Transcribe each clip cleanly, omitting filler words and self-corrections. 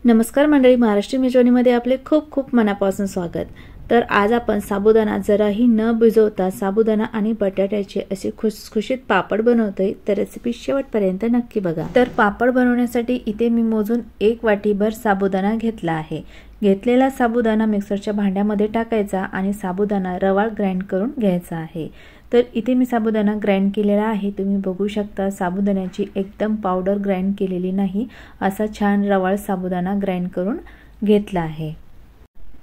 नमस्कार मंडळी, महाराष्ट्र मेजवानीमध्ये आपले खूप खूप मनापासून स्वागत। तर आज आपण साबुदाणा जराही न भिजवता साबुदाणा आणि बटाट्याचे असे खुसखुशीत पापड बनवतोय। तर रेसिपी शेवटपर्यंत नक्की बघा। तर पापड बनवण्यासाठी इथे मी मोजून 1 वाटीभर साबुदाणा घेतला आहे। घेतलेला साबुदाणा मिक्सरच्या भांड्यामध्ये टाकायचा आणि साबुदाणा रवा ग्राइंड करून घ्यायचा आहे। तर इथे मी साबुदाणा ग्राइंड केलेला आहे। तुम्ही बघू शकता साबुदाण्याची एकदम पावडर ग्राइंड केलेली नाही, असा छान रवाळ साबुदाणा ग्राइंड करून घेतला आहे।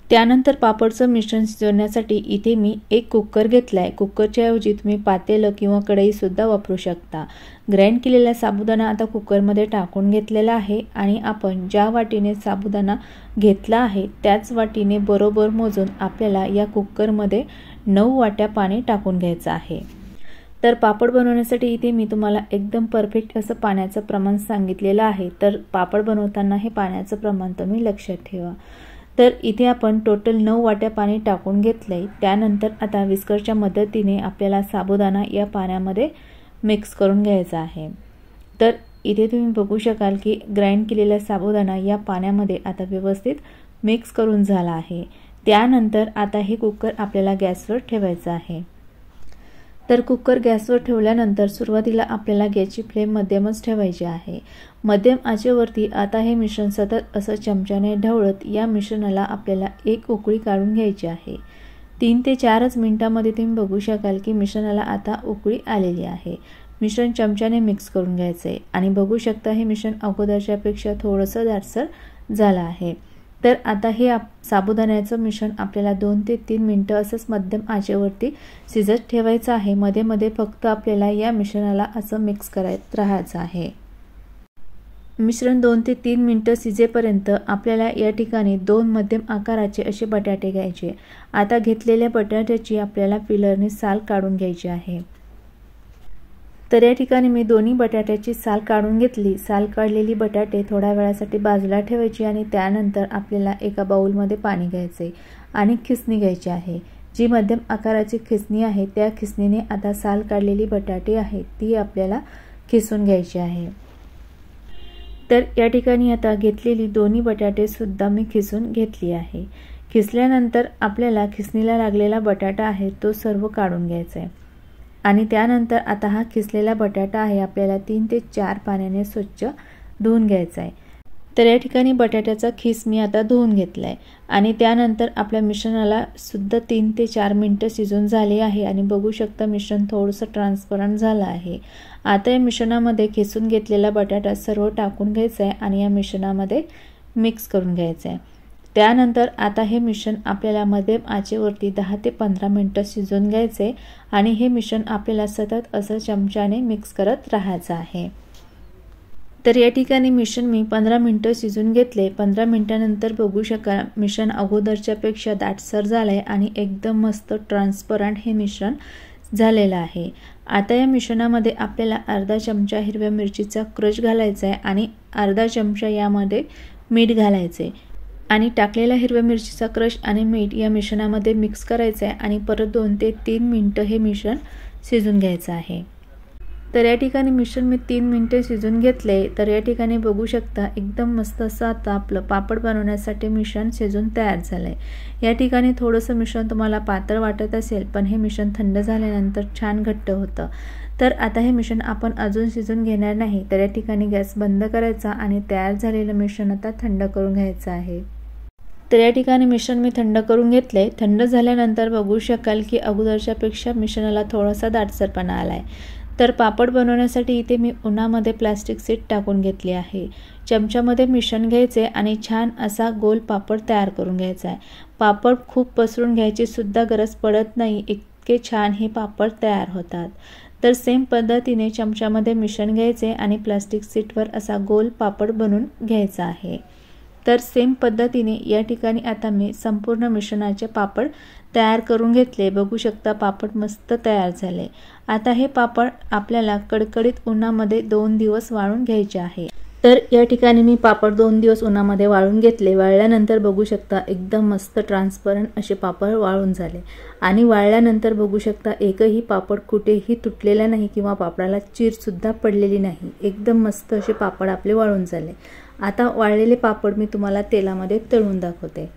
त्यानंतर पापडचं मिश्रण शिजवण्यासाठी इथे मी एक कुकर घेतलाय। कुकरच्या ऐवजी तुम्ही पातेलं किंवा कढई सुद्धा वापरू शकता। ग्राइंड केलेला साबुदाणा आता कुकरमध्ये टाकून घेतलेला आहे आणि आपण ज्या वाटीने साबुदाणा घेतला आहे त्याच वाटीने बरोबर मोजून आपल्याला या कुकरमध्ये 9 वाट्या पाणी टाकून घ्यायचं आहे। तर पापड बनवण्यासाठी इथे मी तुम्हाला एकदम परफेक्ट असं पाण्याचं प्रमाण सांगितलेलं आहे। तर पापड बनवताना हे पाण्याचं प्रमाण तुम्ही लक्षात ठेवा। तर इथे आपण टोटल 9 वाट्या पाणी टाकून घेतलंय। त्यानंतर आता विस्करच्या मदतीने आपल्याला साबुदाणा या पाण्यामध्ये मिक्स करून घ्यायचा आहे। तर इथे तुम्ही बघू शकाल की ग्राइंड केलेला साबुदाणा या पाण्यामध्ये आता व्यवस्थित मिक्स करून झाला आहे। त्यानंतर आता हे कुकर आपल्याला गॅसवर ठेवायचं आहे। तर कुकर गॅसवर ठेवल्यानंतर सुरुवातीला आपल्याला गॅसची फ्लेम मध्यमच ठेवायची आहे। मध्यम आचेवरती आता हे मिश्रण सतत असं चमच्याने ढवळत या मिश्रणाला आपल्याला एक उकळी काढून घ्यायची आहे। 3 ते 4 मिनिटांमध्ये तुम्ही बघू शकाल की मिश्रणाला आता उकळी आलेली आहे। मिश्रण चमच्याने मिक्स करून घ्यायचे आणि बघू शकता हे मिश्रण अगोदरच्या पेक्षा थोडंसं दाटसर झालं आहे। तर आता हे साबुदाण्याचं मिश्रण आपल्याला 2 ते 3 मिनिटं असंच मध्यम आचेवरती शिजत ठेवायचं आहे। मध्ये मध्ये फक्त आपल्याला या मिश्रणाला असं मिक्स करत राहायचं आहे। मिश्रण 2 ते 3 मिनिटं शिजेपर्यंत आपल्याला या ठिकाणी 2 मध्यम आकाराचे असे बटाटे घ्यायचे। आता घेतलेल्या बटाट्याची आपल्याला पिलरने साल काढून घ्यायची आहे। तर या ठिकाणी मी दोन्ही बटाट्याची साल काढून घेतली। साल काढलेली बटाटे थोड्या वेळासाठी बाजूला ठेवायची आणि त्यानंतर आपल्याला एका बाउलमध्ये पाणी घ्यायचे आणि खिसणी घ्यायची आहे। जी मध्यम आकाराची खिसणी आहे त्या खिसणीने आता साल काढलेली बटाटे आहे ती आपल्याला खिसून घ्यायची आहे। तर या ठिकाणी आता घेतलेली दोन्ही बटाटे सुद्धा मी खिसून घेतली आहे। खिसल्यानंतर आपल्याला खिसणीला लागलेला बटाटा आहे तो सर्व काढून घ्यायचा आहे आणि त्यानंतर आता हा खिसलेला बटाटा आहे आपल्याला 3 ते 4 पाण्याने स्वच्छ धुवून घ्यायचा आहे। तर या ठिकाणी बटाट्याचा खिस मी आता धुवून घेतलाय आणि त्यानंतर आपल्या मिश्रणाला सुद्धा 3 ते 4 मिनिटं शिजून झाले आहे आणि बघू शकता मिश्रण थोडंसं ट्रान्सपरंट झालं आहे। आता या मिश्रणामध्ये खिसून घेतलेला बटाटा सर्व टाकून घ्यायचा आहे आणि या मिश्रणामध्ये मिक्स करून घ्यायचं आहे। त्यानंतर आता हे मिश्रण आपल्याला मध्यम आचेवरती 10 ते 15 मिनिटं शिजवून घ्यायचे आणि हे मिश्रण आपल्याला सतत असं चमच्याने मिक्स करत राहायचं आहे। तर या ठिकाणी मिश्रण मी 15 मिनिटं शिजवून घेतले। 15 मिनिटांनंतर बघू शकाल मिश्रण अगोदरच्या पेक्षा दाटसर झालंय आणि एकदम मस्त ट्रान्सपरंट हे मिश्रण झालेलं आहे। आता या मिश्रणामध्ये आपल्याला अर्धा चमचा हिरव्या मिरचीचा क्रश घालायचा आहे आणि अर्धा चमचा यामध्ये मीठ घालायचे आणि टाकलेल्या हिरव्या मिरचीचा क्रश आणि मीठ या मिश्रणामध्ये मिक्स करायचं आहे आणि परत 2 ते 3 मिनिटं हे मिश्रण शिजून घ्यायचं आहे। तर या ठिकाणी मिश्रण मी 3 मिनिटं शिजून घेतले। तर या ठिकाणी बघू शकता एकदम मस्त असं आता आपलं पापड बनवण्यासाठी मिश्रण शिजून तयार झालंय। या ठिकाणी थोडंसं मिश्रण तुम्हाला पातळ वाटत असेल पण हे मिश्रण थंड झाल्यानंतर छान घट्ट होतं। तर आता हे मिश्रण आपण अजून शिजून घेणार नाही। तर या ठिकाणी गॅस बंद करायचा आणि तयार झालेलं मिश्रण आता थंड करून घ्यायचं आहे। तर या ठिकाणी मिश्रण मी थंड करून घेतले। थंड झाल्यानंतर बघू शकाल की अगोदरच्या पेक्षा मिश्रणाला थोडासा दाटसरपणा आलाय। तर पापड बनवण्यासाठी इथे मी उन्हामध्ये प्लास्टिक शीट टाकून घेतली आहे। चमच्यामध्ये मिश्रण घ्यायचे आणि छान असा गोल पापड तयार करून घ्यायचा आहे। पापड खूप पसरून घ्यायची सुद्धा गरज पडत नाही, इतके छान हे पापड तयार होतात। तर सेम पद्धतीने चमच्यामध्ये मिश्रण घ्यायचे आणि प्लास्टिक शीटवर असा गोल पापड बनवून घ्यायचा आहे। तर सेम पद्धतीने या ठिकाणी आता मी संपूर्ण मिश्रणाचे पापड तयार करून घेतले। बघू शकता पापड मस्त तयार झाले। आता हे पापड आपल्याला कडकडीत उन्हामध्ये 2 दिवस वाळून घ्यायचे आहे। तर या ठिकाणी मी पापड 2 दिवस उन्हामध्ये वाळून घेतले। वाळल्यानंतर बघू शकता एकदम मस्त ट्रान्सपरंट असे पापड वाळून झाले आणि वाळल्यानंतर बघू शकता एकही पापड कुठेही तुटलेला नाही किंवा पापडाला चीर सुद्धा पडलेली नाही। एकदम मस्त असे पापड आपले वाळून झाले। आता वाळलेले पापड मी तुम्हाला तेलामध्ये तळून दाखवते।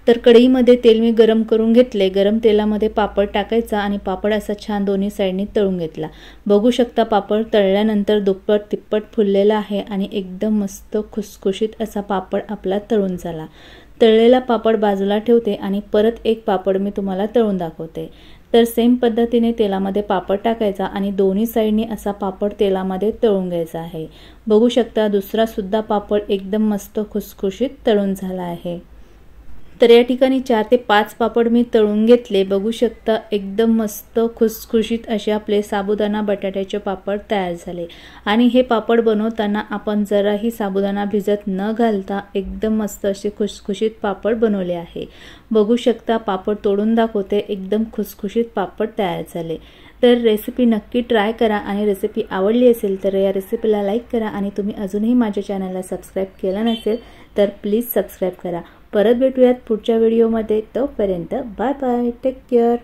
तर कढईमध्ये तेल मी गरम करून घेतले। गरम तेलामध्ये पापड टाकायचा आणि पापड असा छान दोन्ही साइडनी तळून घेतला। बघू शकता पापड तळल्यानंतर दुप्पट तिप्पट फुललेला आहे आणि एकदम मस्त खुसखुशीत असा पापड आपला तळून झाला। तळलेला पापड बाजूला ठेवते आणि परत एक पापड मी तुम्हाला तळून दाखवते। तर सेम पद्धतीने तेलामध्ये पापड टाकायचा आणि दोन्ही साइडनी असा पापड तेलामध्ये तळून घ्यायचा आहे। बघू शकता दुसरा सुद्धा पापड एकदम मस्त खुसखुशीत तळून झाला आहे। तर या ठिकाणी 4 ते 5 पापड मी तळून घेतले। बघू शकता एकदम मस्त खुसखुशीत असे आपले साबुदाणा बटाट्याचे पापड तयार झाले। आणि हे पापड बनवताना आपण जराही साबुदाणा भिजत न घालता एकदम मस्त असे खुसखुशीत पापड बनवले आहे। बघू शकता पापड तोडून दाखवते, एकदम खुसखुशीत पापड तयार झाले। तर रेसिपी नक्की ट्राय करा आणि रेसिपी आवडली असेल तर या रेसिपीला लाईक करा आणि तुम्ही अजूनही माझ्या चॅनलला सबस्क्राइब केलं नसेल तर प्लीज सबस्क्राइब करा। परत भेटूयात पुढच्या व्हिडिओमध्ये, तोपर्यंत बाय बाय, टेक केअर।